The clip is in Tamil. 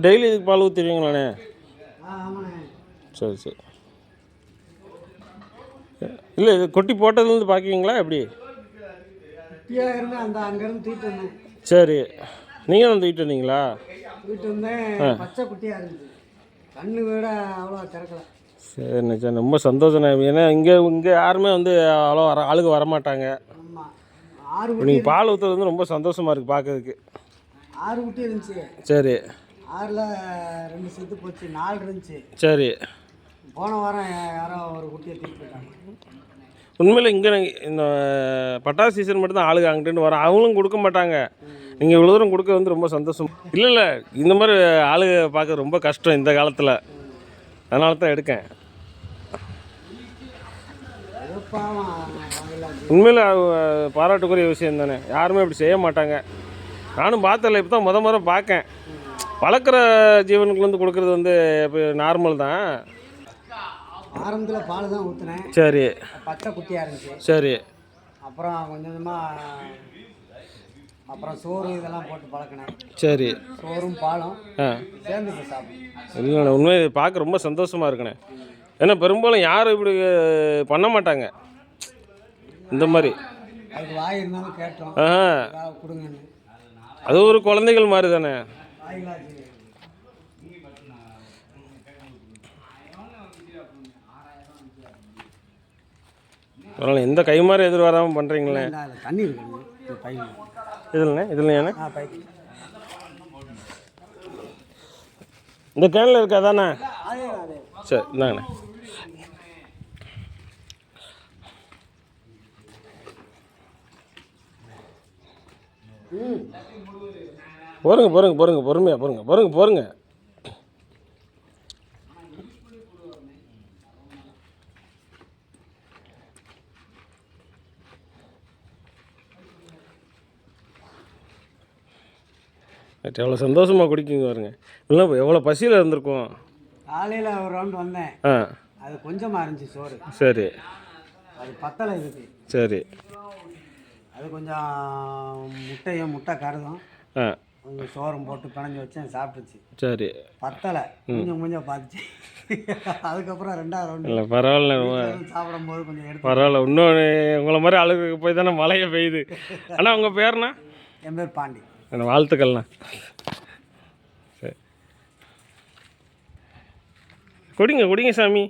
டெய்லி இதுக்கு பால் ஊற்றுவீங்களாண்ணே? சரி சரி. இல்லை இது கொட்டி போட்டதுலேருந்து பார்க்குவீங்களா எப்படி? சரி, நீங்கள் தான் தூக்கிட்டு வந்தீங்களா? பச்சை குட்டியாக இருந்துச்சு, கண்ணு விட அவ்வளோ திறக்கல. சரிண்ணே சார், ரொம்ப சந்தோஷண்ணே. ஏன்னா இங்கே யாருமே வந்து அவ்வளோ ஆளுங்க வரமாட்டாங்க. நீங்கள் பால் ஊற்றுறது வந்து ரொம்ப சந்தோஷமாக இருக்குது பார்க்கறதுக்கு. 6 குட்டி இருந்துச்சு. சரி. 6ல் 2 செத்து போச்சு, 4 இருந்துச்சு. சரி. போன வாரம் யாரோ ஒரு குட்டியை தூக்கிட்டு போயிட்டாங்க. உண்மையில் இங்கே இந்த பட்டாசு சீசன் மட்டும் தான் ஆளுங்க அங்கிட்டு வர, அவங்களும் கொடுக்க மாட்டாங்க. நீங்கள் இவ்வளோ தூரம் கொடுக்க வந்து ரொம்ப சந்தோஷம். இல்லை இந்த மாதிரி ஆளுங்க பார்க்க ரொம்ப கஷ்டம் இந்த காலத்தில், அதனால தான் எடுக்கேன். உண்மையில் பாராட்டுக்குரிய விஷயம் தானே, யாருமே இப்படி செய்ய மாட்டாங்க. நானும் பார்த்ததில்ல, இப்போ தான் முறை பார்க்கேன். வளர்க்குற ஜீவனுக்கு வந்து கொடுக்குறது வந்து இப்போ நார்மல் தான். ஆரம்பத்தில் பால் தான் ஊற்றுனேன். சரி. பச்சை குட்டியாக இருந்துச்சு. சரி. அப்புறம் கொஞ்சம் கொஞ்சமாக அப்புறம் சோறு இதெல்லாம் போட்டு பழக்கினேன். சரி. சோறும் பாலும் சேர்ந்து சாப்பிடும். இல்லைண்ணே, உண்மையை பார்க்க ரொம்ப சந்தோஷமாக இருக்குண்ணே. ஏன்னா பெரும்பாலும் யாரும் இப்படி பண்ண மாட்டாங்க இந்த மாதிரி. அதுக்கு வாய் இருந்தாலும் கேட்டோம் கொடுங்கன்னு. அது ஒரு குழந்தைகள் மாதிரி தானே. பரவாயில்ல, எந்த கை மாதிரி எதிர்வராமல் பண்ணுறீங்களே. தண்ணி இருக்கு இதுலண்ணே, இதுலையாண்ணே இந்த கேனில் இருக்காதாண்ணே? சரி, இந்தாங்கண்ணே. பொறுமையாக பொறுங்க. எவ்வளோ சந்தோஷமாக குடிக்குங்க பாருங்க. இல்லை எவ்வளோ பசியில் இருந்திருக்கும். காலையில் ஒரு ரவுண்ட் வந்தேன். அது கொஞ்சமாக இருந்துச்சு சோறு. சரி. அது பத்தலை இதுக்கு. சரி. அது கொஞ்சம் முட்டை கருதும் கொஞ்சம் சோறும் போட்டு பிணைஞ்சி வச்சேன், சாப்பிட்டுச்சு. சரி. பத்தலை, கொஞ்சம் பார்த்துச்சு. அதுக்கப்புறம் 2வது ரவுண்டு. இல்லை பரவாயில்ல, சாப்பிடும்போது கொஞ்சம் எடுத்து பரவாயில்ல. இன்னொன்று உங்களை மாதிரி அழுகுக்கு போய் தானே மழையை பெய்யுது. ஆனால் உங்கள் பேர்ண்ணா? என் பேர் பாண்டி. வாழ்த்துக்கள்ண்ணா. சரி, குடிங்க சாமி.